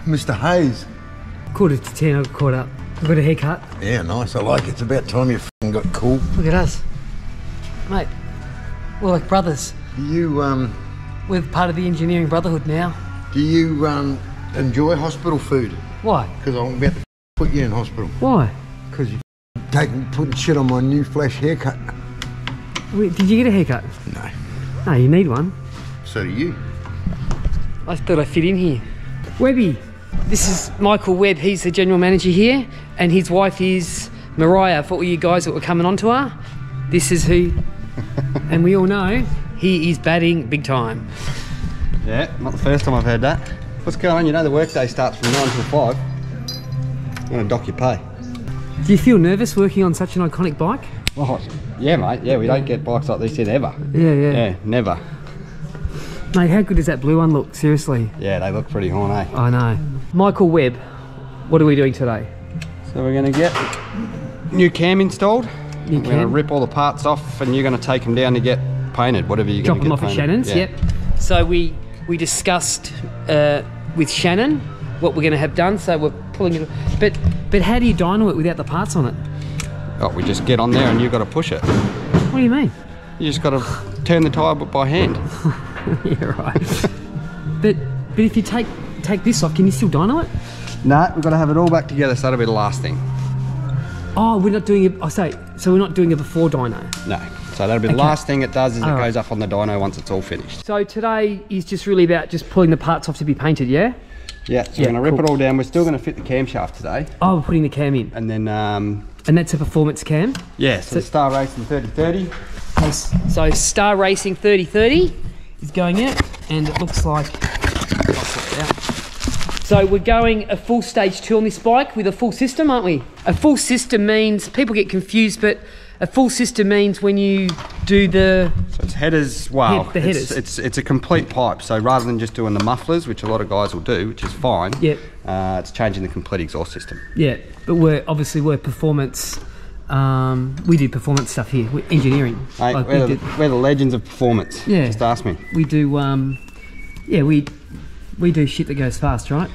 Mr. Hayes. 10:15, I got caught up. I got a haircut. Yeah, nice. I like it. It's about time you f***ing got cool. Look at us. Mate, we're like brothers. Do you, We're part of the engineering brotherhood now. do you, enjoy hospital food? Why? Because I'm about to put you in hospital. Why? Because you're putting shit on my new flash haircut. Wait, did you get a haircut? No. No, you need one. So do you. I thought I fit in here. Webby, this is Michael Webb. He's the general manager here, and his wife is Mariah. For all you guys that were coming on to her, this is who, and we all know he is batting big time. Yeah, not the first time I've heard that. What's going on? You know the workday starts from 9 till 5. I'm going to dock your pay. Do you feel nervous working on such an iconic bike? Oh, yeah, mate. Yeah, we don't get bikes like this here ever. Yeah. Yeah, never. Mate, how good does that blue one look? Seriously. Yeah, they look pretty horny. I know. Michael Webb, what are we doing today? So we're going to get new cam installed. New We're going to rip all the parts off, and you're going to take them down to get painted, whatever you're going to get Drop them off painted. at Shannon's, Yeah. yep. So we discussed with Shannon what we're going to have done, so we're pulling it. But how do you dyno it without the parts on it? Oh, we just get on there and you've got to push it. What do you mean? You just got to turn the tyre by hand. Yeah, right. but if you take this off, can you still dyno it? No, we've got to have it all back together, so that'll be the last thing. Oh, we're not doing it. So we're not doing it before dyno. No, so that'll be the Okay. last thing it does is it All right. goes up on the dyno once it's all finished. So today is just really about just pulling the parts off to be painted, yeah? Yeah, so we're going to rip it all down. We're still going to fit the camshaft today. Oh, we're putting the cam in. And then, And that's a performance cam? yeah, so Star Racing 3030. So Star Racing 3030 is going out, and it looks like... So we're going a full stage 2 on this bike with a full system, aren't we? A full system means, people get confused, but a full system means when you do the... So it's headers, well, the headers. It's a complete pipe. So rather than just doing the mufflers, which a lot of guys will do, which is fine, Yep. It's changing the complete exhaust system. Yeah, but we're performance... we do performance stuff here, we're engineering. Mate, Like we're the legends of performance. Yeah. Just ask me. we do, yeah, we do shit that goes fast, right?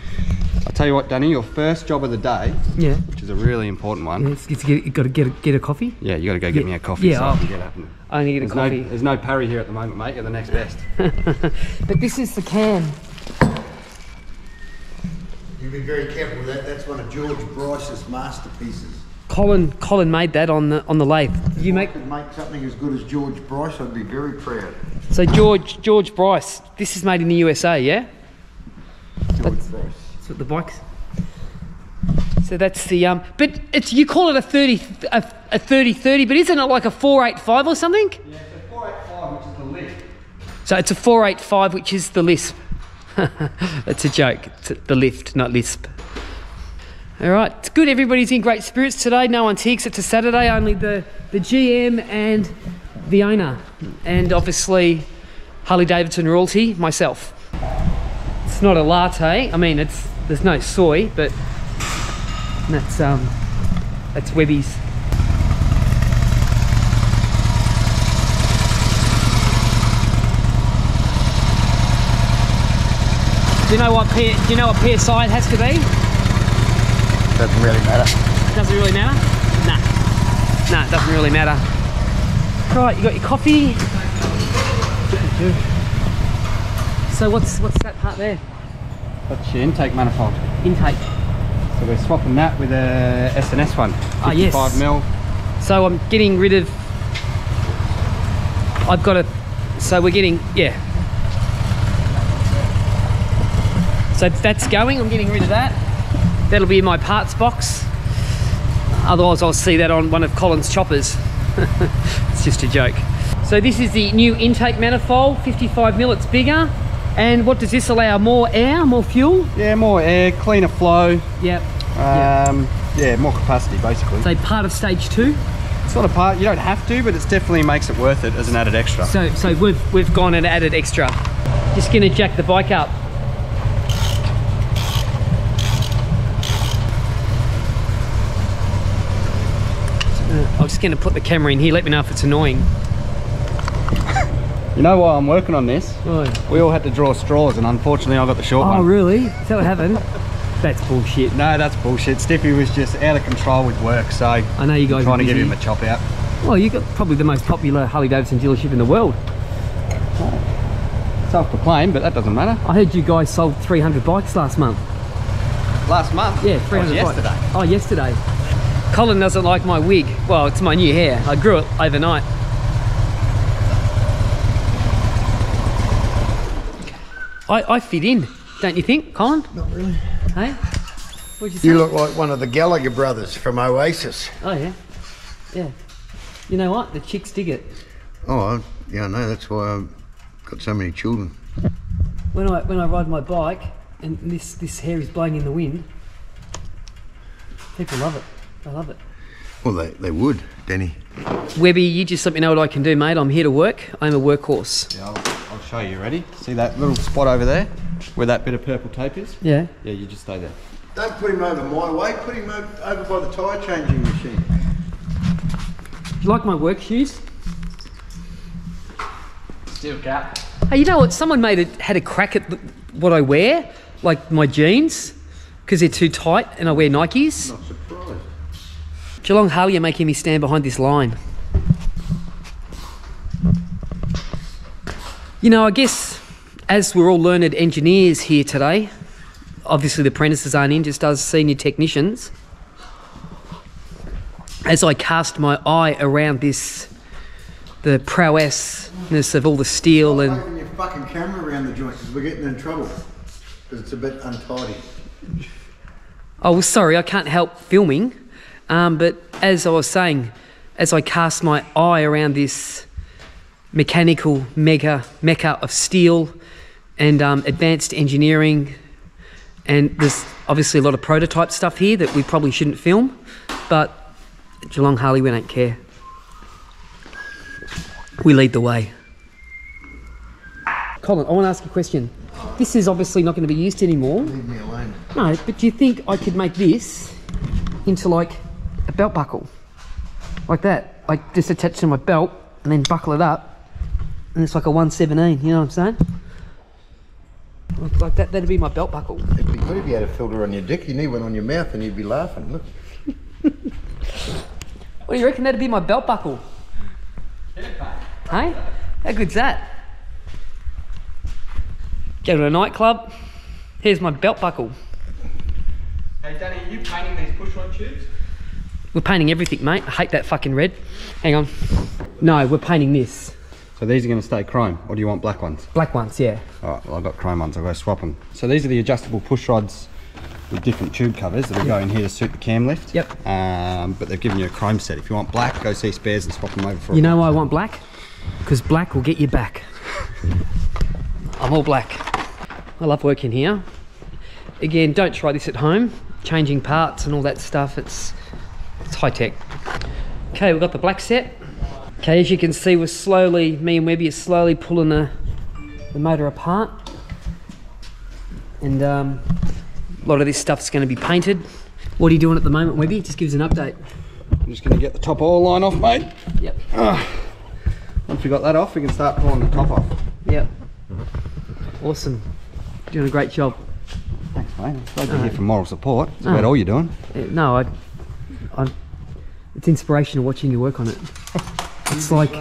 I'll tell you what, Danny, your first job of the day, Yeah. which is a really important one. Yeah, you've got to get a coffee. Yeah, you got to go get me a coffee so I can get up. I only get a coffee. There's no Parry here at the moment, mate. You're the next best. But this is the cam. You be very careful with that. That's one of George Bryce's masterpieces. Colin made that on the lathe. If I could make something as good as George Bryce, I'd be very proud. So George Bryce, this is made in the USA, yeah? George Bryce. That's what the bike's. So that's the but it's, you call it a 3030, but isn't it like a 485 or something? Yeah, it's a 485, which is the lift. So it's a 485, which is the lisp. That's a joke. It's the lift, not lisp. All right, it's good. Everybody's in great spirits today. No one's here 'cause it's a Saturday. Only the GM and the owner, and obviously Harley Davidson royalty, myself. It's not a latte. I mean, there's no soy, but that's Webby's. Do you know what PSI it has to be? Doesn't really matter. Doesn't really matter? Nah, it doesn't really matter. Right, you got your coffee. So what's that part there? That's your intake manifold. Intake. So we're swapping that with a S&S one. 55 yes. mil. So I'm getting rid of... So we're getting... Yeah. So that's going. I'm getting rid of that. That'll be in my parts box. Otherwise I'll see that on one of Colin's choppers. It's just a joke. So this is the new intake manifold, 55 mil, it's bigger. And what does this allow? More air, more fuel? Yeah, more air, cleaner flow. Yep. Yeah, more capacity basically. So part of stage 2? It's not a part, you don't have to, but it definitely makes it worth it as an added extra. So we've gone and added extra. Just gonna jack the bike up. I'm just going to put the camera in here. Let me know if it's annoying. You know why I'm working on this? Why? We all had to draw straws, and unfortunately I got the short one. Oh, really? Is that what happened? That's bullshit. No, that's bullshit. Stiffy was just out of control with work, so I know you guys trying are to give busy. him a chop out. Well, you got probably the most popular Harley Davidson dealership in the world. Self-proclaimed, but that doesn't matter. I heard you guys sold 300 bikes last month. Last month? Yeah, 300 yesterday. bikes. Oh, yesterday. Colin doesn't like my wig. Well, it's my new hair. I grew it overnight. I fit in, don't you think, Colin? Not really. Hey? What'd you say? You look like one of the Gallagher brothers from Oasis. Oh, yeah. Yeah. You know what? The chicks dig it. Oh, yeah, I know. That's why I've got so many children. When I ride my bike and this hair is blowing in the wind, people love it. They love it. Well, they would, Denny. Webby, you just let me know what I can do, mate. I'm here to work. I'm a workhorse. Yeah, I'll show you. Ready? See that little spot over there where that bit of purple tape is? Yeah. Yeah, you just stay there. Don't put him over my way. Put him over by the tyre changing machine. Do you like my work shoes? Steel cap. Hey, you know what? Someone had a crack at what I wear, like my jeans, because they're too tight and I wear Nikes. Not surprised. Geelong Harley are making me stand behind this line. You know, I guess as we're all learned engineers here today, obviously the apprentices aren't in, just us senior technicians. As I cast my eye around the prowessness of all the steel and... Open your fucking camera around the joint because we're getting in trouble. Because it's a bit untidy. Oh, well, sorry, I can't help filming. But as I was saying, as I cast my eye around this mechanical mecca of steel and advanced engineering, and there's obviously a lot of prototype stuff here that we probably shouldn't film, but Geelong Harley, we don't care. We lead the way. Colin, I want to ask you a question. This is obviously not going to be used anymore. Leave me alone. No, but do you think I could make this into like a belt buckle? Like that. Like just attach to my belt and then buckle it up and it's like a 117, you know what I'm saying? Like that, that'd be my belt buckle. It'd be good if you had a filter on your dick. You need one on your mouth and you'd be laughing. Look. What do you reckon that'd be my belt buckle? Hey? How good's that? Go to a nightclub, here's my belt buckle. Hey Danny, are you painting these push rod tubes? We're painting everything, mate. I hate that fucking red. Hang on. No, we're painting this. So these are going to stay chrome, or do you want black ones? Black ones, yeah. Alright, well I've got chrome ones, I'll go swap them. So these are the adjustable push rods with different tube covers that will go in here to suit the cam lift. Yep. But they've given you a chrome set. If you want black, go see Spares and swap them over for You know why I want black? Because black will get you back. I'm all black. I love working here. Again, don't try this at home. Changing parts and all that stuff, it's high tech. Okay, we've got the black set. Okay, as you can see, me and Webby are slowly pulling the motor apart. And a lot of this stuff's going to be painted. What are you doing at the moment, Webby? Just give us an update. I'm just going to get the top oil line off, mate. Yep. Once we got that off, we can start pulling the top off. Yep. Awesome. Doing a great job. Thanks, mate. I'm glad to hear from moral support. That's about all you're doing. No, it's inspirational watching you work on it. It's like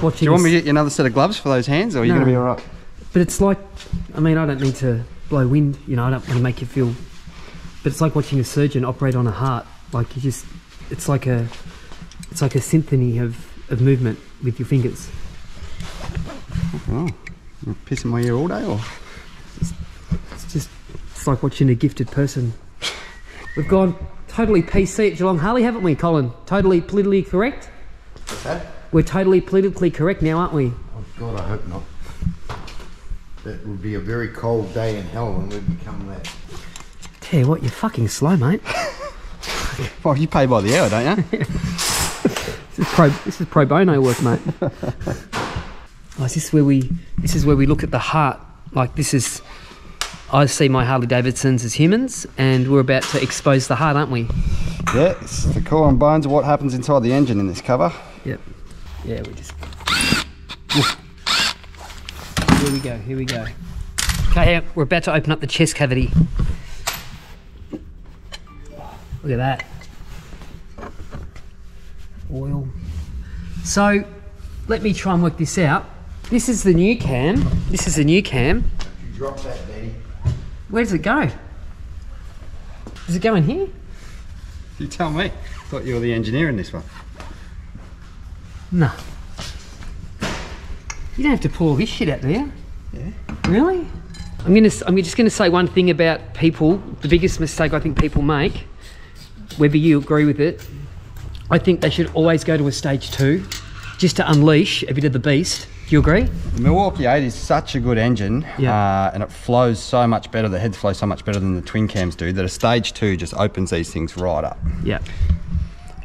watching. Do you want me to get you another set of gloves for those hands, or are you going to be all right? But it's like, I mean, I don't mean to blow wind, you know, I don't want to make you feel, but it's like watching a surgeon operate on a heart. Like you just, it's like a symphony of movement with your fingers. Oh, you're pissing my ear all day, or? It's like watching a gifted person. We've gone totally PC at Geelong Harley, haven't we, Colin? Totally politically correct? What's that? We're totally politically correct now, aren't we? Oh God, I hope not. That would be a very cold day in hell when we become that. Tell you what, you're fucking slow, mate. Well, you pay by the hour, don't you? This is pro bono work, mate. Oh, this is where we look at the heart. Like I see my Harley Davidsons as humans, and we're about to expose the heart, aren't we? Yeah, it's the core and bones of what happens inside the engine in this cover. Yep. Yeah, we just... Here we go. Okay, we're about to open up the chest cavity. Look at that. Oil. So, let me try and work this out. This is the new cam. This is the new cam. You drop that, Daddy. Where does it go? Does it go in here? You tell me. Thought you were the engineer in this one. No. You don't have to pull all this shit out there. Yeah. Really? I'm just gonna say one thing about people. The biggest mistake I think people make, whether you agree with it, I think they should always go to a stage 2, just to unleash a bit of the beast. Do you agree? The Milwaukee 8 is such a good engine, Yeah. and it flows so much better, the heads flow so much better than the twin cams do, that a stage 2 just opens these things right up. Yeah.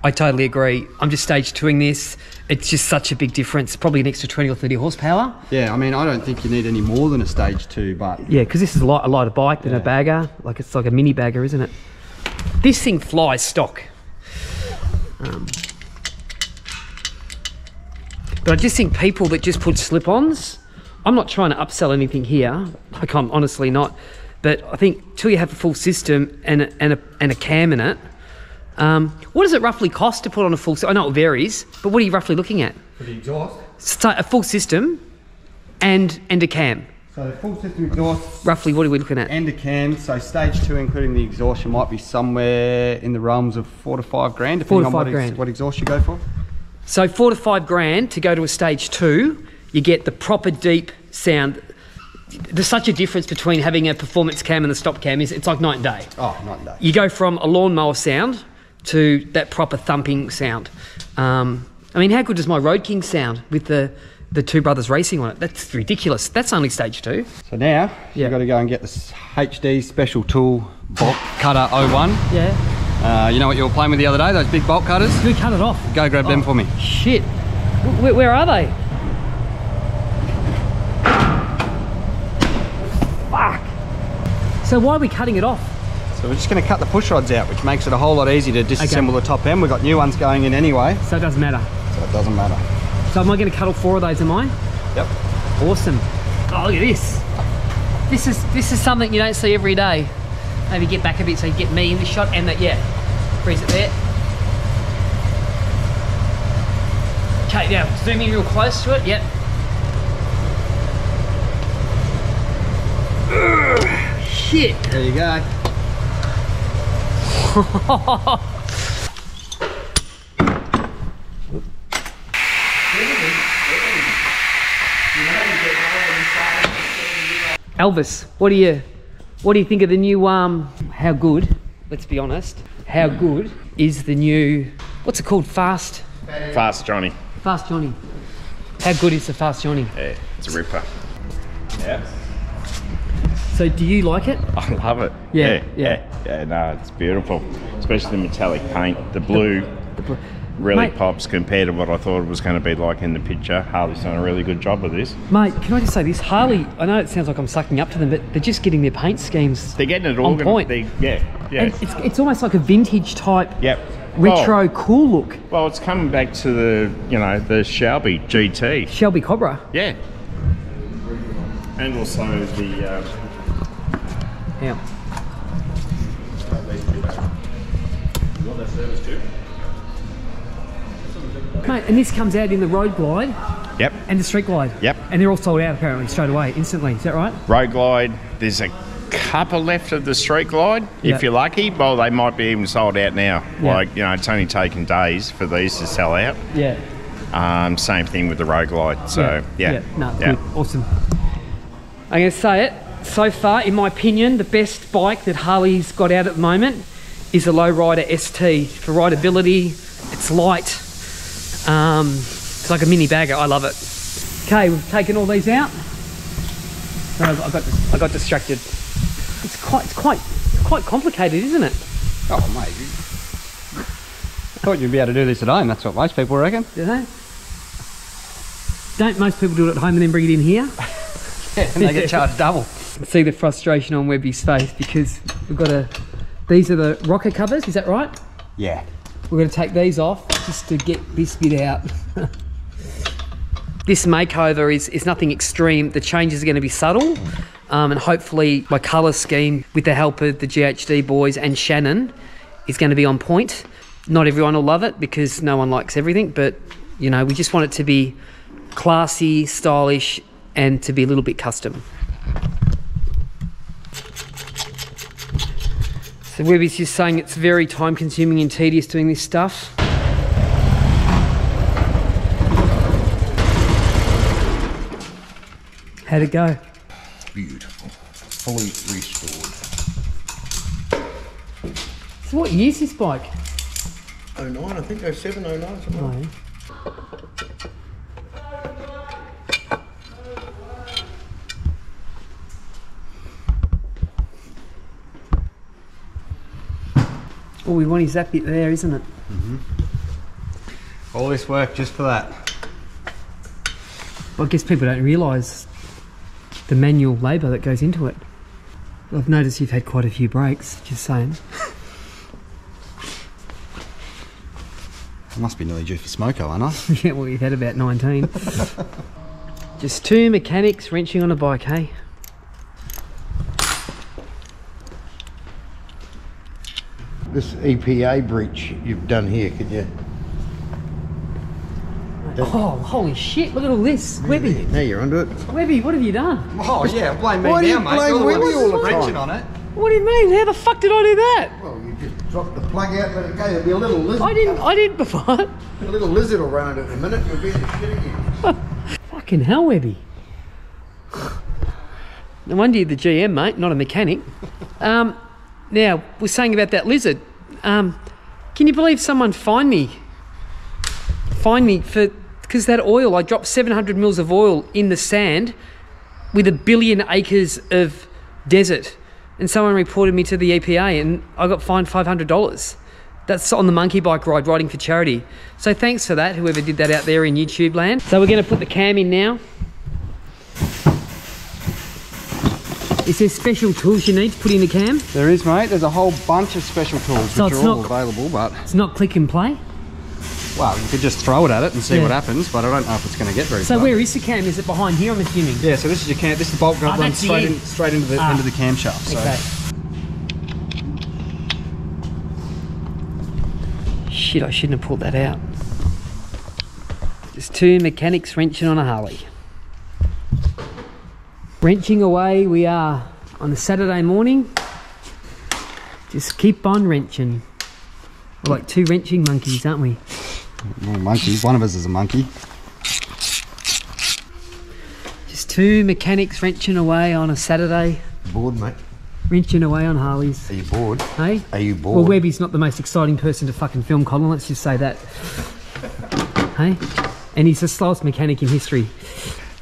I totally agree. I'm just stage 2ing this. It's just such a big difference, probably an extra 20 or 30 horsepower. Yeah, I mean, I don't think you need any more than a stage 2, but... Yeah, because this is a lighter bike than a bagger. Like, it's like a mini bagger, isn't it? This thing flies stock. But I just think people that just put slip-ons, I'm not trying to upsell anything here, like I'm honestly not, but I think till you have a full system and a cam in it, what does it roughly cost to put on a full system? I know it varies, but what are you roughly looking at? For the exhaust? So a full system and a cam. So the full system exhaust... Roughly, what are we looking at? And a cam, so stage 2 including the exhaust, you might be somewhere in the realms of 4 to 5 grand, depending on what exhaust you go for. So 4 to 5 grand to go to a stage 2, you get the proper deep sound. There's such a difference between having a performance cam and the stop cam. It's like night and day. Oh, night and day. You go from a lawnmower sound to that proper thumping sound. I mean, how good does my Road King sound with the two brothers racing on it? That's ridiculous. That's only stage 2. So now, you've got to go and get this HD Special Tool Bolt Cutter 01. Yeah. You know what you were playing with the other day, those big bolt cutters? Who cut it off? Go grab them for me. Shit. Where are they? Fuck. So why are we cutting it off? So we're just going to cut the push rods out, which makes it a whole lot easier to disassemble the top end. We've got new ones going in anyway. So it doesn't matter. So it doesn't matter. So am I going to cut all 4 of those, am I? Yep. Awesome. Oh, look at this. This is something you don't see every day. Maybe get back a bit so you get me in the shot and that, yeah. Freeze it there. Okay, now zoom in real close to it, yep. Shit. There you go. Elvis, what do you think of the new how good, let's be honest, how good is the new, what's it called, Fast Johnny. Fast Johnny. How good is the Fast Johnny? Yeah, it's a ripper. Yeah. So do you like it? I love it. Yeah. No, it's beautiful. Especially the metallic paint. The blue really Mate, pops compared to what I thought it was going to be like in the picture. Harley's done a really good job of this. Mate, can I just say this? Harley, I know it sounds like I'm sucking up to them, but they're just getting their paint schemes They're getting it on point. Yeah. And it's almost like a vintage type, Yep. retro, cool look. Well, it's coming back to the Shelby GT. Shelby Cobra. Yeah. And also the... Yeah. Mate, and this comes out in the Road Glide Yep. and the Street Glide. Yep. And they're all sold out apparently straight away, instantly. Is that right? Road Glide. There's a couple left of the Street Glide, Yep. if you're lucky. Well, they might be even sold out now. Yep. Like, it's only taken days for these to sell out. Yeah. Same thing with the Road Glide. So, yeah. No, good. Awesome. I'm going to say it. So far, in my opinion, the best bike that Harley's got out at the moment is a Lowrider ST. For rideability, it's light. It's like a mini bagger. I love it. Okay, we've taken all these out. No, I got distracted. It's quite complicated, isn't it? Oh, mate. I thought you'd be able to do this at home. That's what most people reckon. Do they? Don't most people do it at home and then bring it in here? Yeah, and they get charged double. See the frustration on Webby's face because we've got these are the rocker covers, is that right? Yeah. We're going to take these off just to get this bit out. This makeover is nothing extreme. The changes are going to be subtle, and hopefully my colour scheme with the help of the GHD boys and Shannon is going to be on point. Not everyone will love it because no one likes everything, but you know, we just want it to be classy, stylish, and to be a little bit custom. So Webby's just saying it's very time consuming and tedious doing this stuff. How'd it go? Beautiful. Fully restored. So what year's this bike? 09, I think 07, 09, something like that. All we want is that bit there, isn't it? All this work just for that. Well, I guess people don't realise the manual labour that goes into it. I've noticed you've had quite a few breaks, just saying. I must be nearly due for smoko, aren't I? Yeah, well, you've had about 19. Just 2 mechanics wrenching on a bike, hey? This EPA breach you've done here, could you? Oh, holy shit, look at all this. Webby, Now you're onto it. Webby, what have you done? Oh yeah, blame me Why do you now, mate. blame You're the one Webby that's all the wrenching time? on it. What do you mean? How the fuck did I do that? Well, you just drop the plug out, let it go. There'll be a little lizard. I didn't before. A little lizard will run it in a minute. You'll be in the shit again. Fucking hell, Webby. No wonder you're the GM, mate, not a mechanic. Now, we're saying about that lizard. Can you believe someone fined me for, because that oil, I dropped 700 mils of oil in the sand with 1 billion acres of desert, and someone reported me to the EPA and I got fined $500. That's on the monkey bike ride, riding for charity. So thanks for that, whoever did that out there in YouTube land. So we're going to put the cam in now. Is there special tools you need to put in the cam? There is, mate. There's a whole bunch of special tools So which it's are all not- available, but It's not click and play. well, you could just throw it at it and see Yeah. what happens. But I don't know if it's going to get very So far. where is the cam? Is it behind here, I'm assuming? Yeah, so this is your cam. This is the bolt Ah, runs that's the end. straight into the end of the camshaft. So. Okay. Shit, I shouldn't have pulled that out. Just 2 mechanics wrenching on a Harley. Wrenching away we are on a Saturday morning. Just keep on wrenching. We're like 2 wrenching monkeys, aren't we? Well, monkeys. One of us is a monkey. Just 2 mechanics wrenching away on a Saturday. Bored, mate? Wrenching away on Harleys. Are you bored? Hey? Are you bored? Well, Webby's not the most exciting person to fucking film, Colin, let's just say that. Hey? And he's the slowest mechanic in history.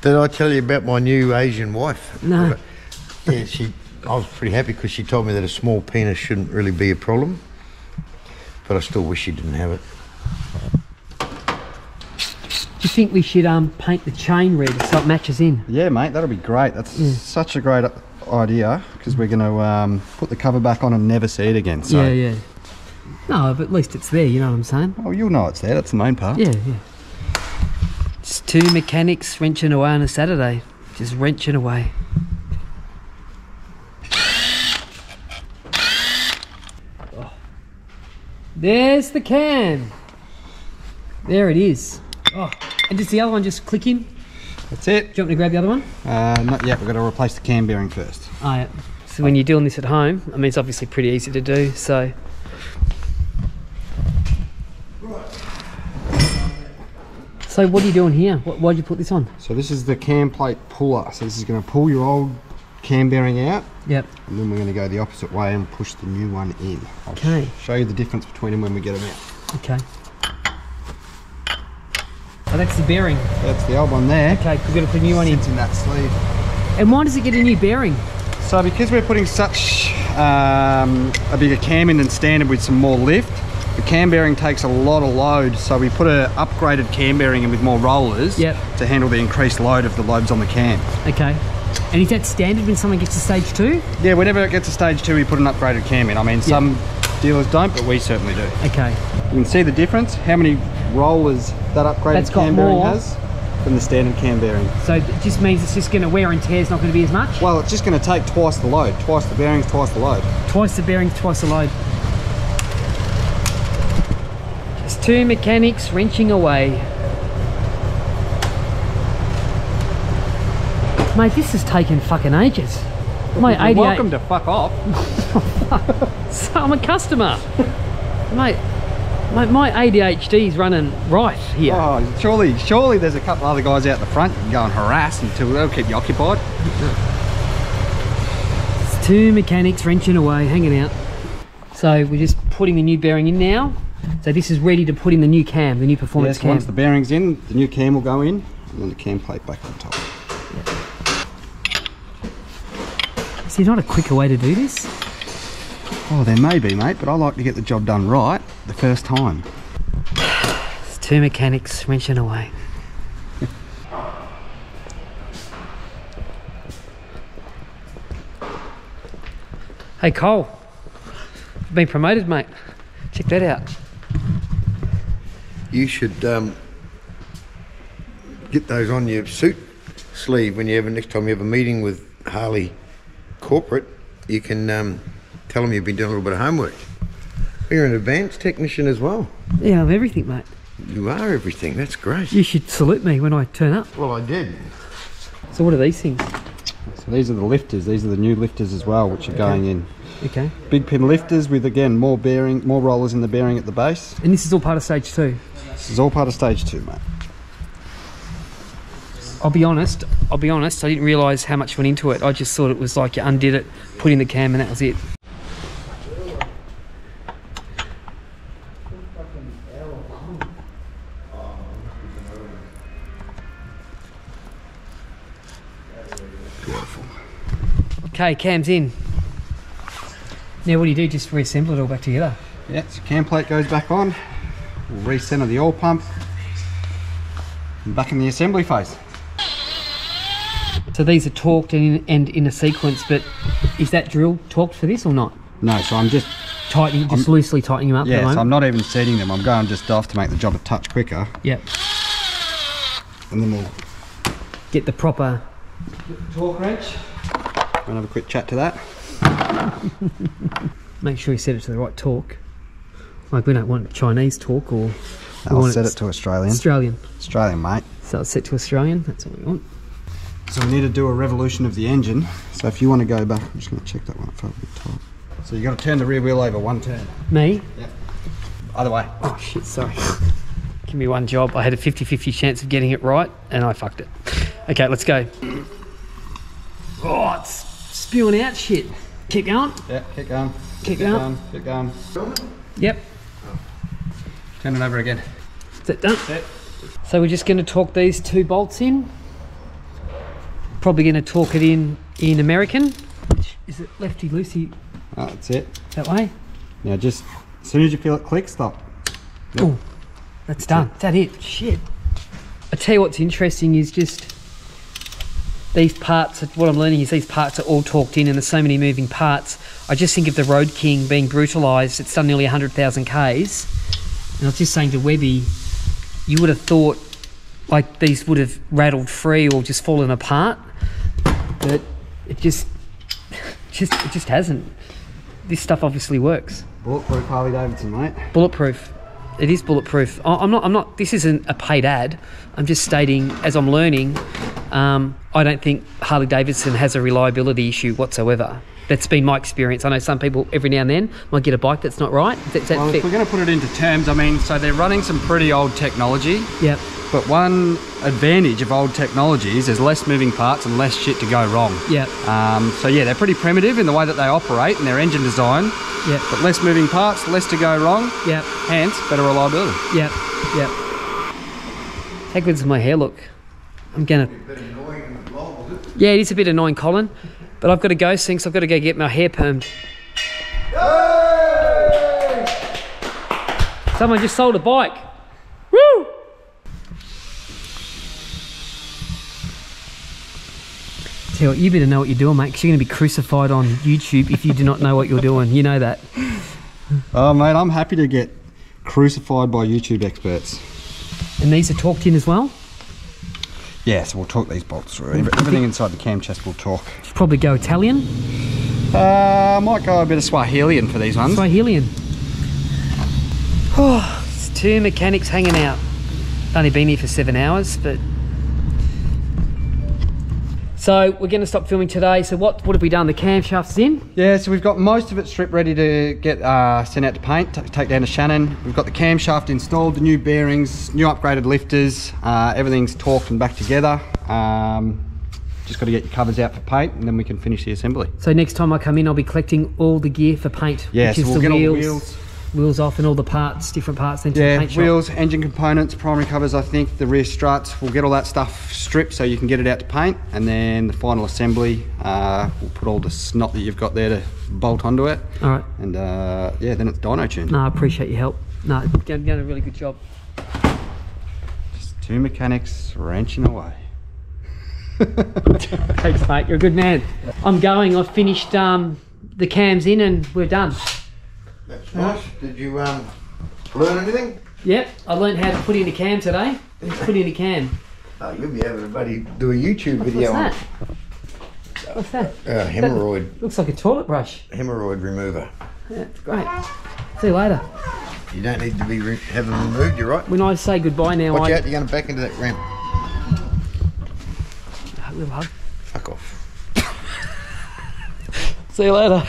Did I tell you about my new Asian wife? No. Yeah, I was pretty happy because she told me that a small penis shouldn't really be a problem. But I still wish she didn't have it. Do you think we should paint the chain red so it matches in? Yeah, mate. That'll be great. That's such a great idea because we're going to put the cover back on and never see it again. So. Yeah. No, but at least it's there, you know what I'm saying? Oh, you'll know it's there. That's the main part. Yeah. Just 2 mechanics wrenching away on a Saturday. Just wrenching away. Oh. There's the cam. There it is. Oh, and does the other one just click in? That's it. Do you want me to grab the other one? Not yet. We've got to replace the cam bearing first. Oh, yeah. So when you're doing this at home, I mean, it's obviously pretty easy to do, so. So what are you doing here? Why'd you put this on? So this is the cam plate puller. So this is going to pull your old cam bearing out. Yep. And then we're going to go the opposite way and push the new one in. I'll Okay. show you the difference between them when we get them out. Okay. Oh, that's the bearing. That's the old one there. Okay, we're going to put a new one in. Sits in that sleeve. And why does it get a new bearing? So because we're putting such a bigger cam in than standard with some more lift, the cam bearing takes a lot of load, so we put an upgraded cam bearing in with more rollers to handle the increased load of the lobes on the cam. Okay. And is that standard when someone gets to stage 2? Yeah, whenever it gets to stage 2 we put an upgraded cam in. I mean some dealers don't, but we certainly do. Okay. You can see the difference, how many rollers that upgraded cam bearing has than the standard cam bearing. So it just means it's just going to wear and tear, is not going to be as much? Well, it's just going to take twice the load, twice the bearings, twice the load. Twice the bearings, twice the load. two mechanics wrenching away. Mate, this has taken fucking ages. Mate, You're 88. welcome to fuck off. So I'm a customer. Mate, my ADHD is running right here. Oh, surely there's a couple other guys out the front you can go and harass until they'll keep you occupied. It's two mechanics wrenching away, hanging out. So we're just putting the new bearing in now. So this is ready to put in the new cam, the new performance cam. Once the bearing's in, the new cam will go in, and then the cam plate back on top. Is there not a quicker way to do this? Oh, there may be, mate, but I like to get the job done right the first time. It's two mechanics wrenching away. Hey Cole, you've been promoted, mate. Check that out. You should get those on your suit sleeve when you next time you have a meeting with Harley corporate. You can tell them you've been doing a little bit of homework. You're an advanced technician as well. Yeah, I'm everything, mate. You are everything. That's great. You should salute me when I turn up. Well, I did. So what are these things? So these are the lifters. These are the new lifters as well, which are going in. Okay. Big pin lifters with, again, more rollers in the bearing at the base. And this is all part of stage 2? This is all part of stage 2, mate. I'll be honest, I didn't realise how much went into it. I just thought it was like you undid it, put in the cam and that was it. Beautiful. Okay, cam's in. Now what do you do? Just reassemble it all back together? Yeah, so cam plate goes back on. We'll recenter the oil pump. And back in the assembly phase. So these are torqued and in a sequence, but is that drill torqued for this or not? No, so I'm just loosely tightening them up. Yeah, so I'm not even setting them. I'm going just off to make the job a touch quicker. Yep. And then we'll Get the proper torque wrench. And have a quick chat to that. Make sure you set it to the right torque. Like we don't want Chinese torque or... I'll set it to Australian. Australian, mate. So it's set to Australian, that's what we want. So we need to do a revolution of the engine. So if you want to go back, I'm just going to check that one. Felt a bit tight. So you got to turn the rear wheel over one turn. Me? Yep. Other way. Oh shit, sorry. Give me one job. I had a 50-50 chance of getting it right and I fucked it. Okay, let's go. Oh, it's spewing out shit. Keep going. Yeah, keep going. Keep going. Keep going. Yep. Turn it over again. Is that done? Set. So we're just going to torque these two bolts in. Probably going to torque it in American. Is it lefty loosey? Oh, that's it. That way? Now just, as soon as you feel it click, stop. Yep. Oh, that's done. Is that it? Shit. I tell you what's interesting is just these parts, what I'm learning is these parts are all torqued in and there's so many moving parts. I just think of the Road King being brutalised. It's done nearly 100,000 Ks. And I was just saying to Webby, you would have thought like these would have rattled free or just fallen apart, but it just hasn't. This stuff obviously works. Bulletproof Harley Davidson, mate. Bulletproof. It is bulletproof. I'm not, this isn't a paid ad. I'm just stating, as I'm learning, I don't think Harley Davidson has a reliability issue whatsoever. That's been my experience. I know some people every now and then might get a bike that's not right. Well, if we're going to put it into terms, I mean, so they're running some pretty old technology. Yep. But one advantage of old technology is there's less moving parts and less shit to go wrong. Yep. So yeah, they're pretty primitive in the way that they operate and their engine design. Yep. But less moving parts, less to go wrong. Yep. Hence, better reliability. Yep. Yep. How good does my hair look? I'm gonna... Yeah, it is a bit annoying, Colin. But I've got to go soon, so I've got to go get my hair permed. Yay! Someone just sold a bike. Woo! Tell you what, you better know what you're doing, mate, because you're going to be crucified on YouTube if you do not know what you're doing. You know that. Oh, mate, I'm happy to get crucified by YouTube experts. And these are torqued in as well? Yeah, so we'll torque these bolts through. Everything inside the cam chest will torque. Should probably go Italian. Might go a bit of Swahilian for these ones. Swahilian. Oh, it's 2 mechanics hanging out. Only been here for 7 hours, but... So we're going to stop filming today. So what have we done? The camshaft's in? Yeah, so we've got most of it stripped ready to get sent out to paint, take down to Shannon. We've got the camshaft installed, the new bearings, new upgraded lifters, everything's torqued and back together. Just got to get your covers out for paint and then we can finish the assembly. So next time I come in, I'll be collecting all the gear for paint. Yeah, which so is we'll the get all the wheels. Wheels off and all the parts, different parts then to the Yeah, paint shop. wheels, engine components, primary covers, I think, the rear struts. We'll get all that stuff stripped so you can get it out to paint, and then the final assembly, we'll put all the snot that you've got there to bolt onto it. All right. And yeah, then it's dyno tuned. No, I appreciate your help. No, you've done a really good job. Just 2 mechanics wrenching away. Thanks, mate. You're a good man. I'm going. I've finished the cams in and we're done. That's nice. Did you learn anything? Yep, I learned how to put in a cam today. Let's put in a cam. Oh, you'll be able to buddy do a YouTube video What's on that? What's that? hemorrhoid Looks like a toilet brush. hemorrhoid remover. Yeah, it's great. See you later. You don't need to be have them removed. You're right. When I say goodbye now, Watch out! You're going to back into that ramp. A little hug. Fuck off. See you later.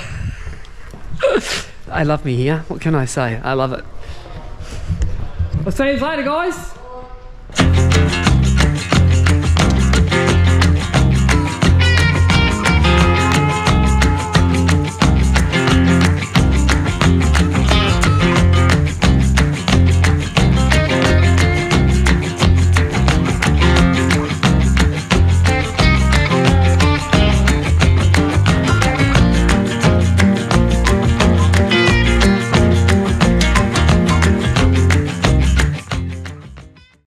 I love me here. What can I say? I love it. I'll see you later, guys.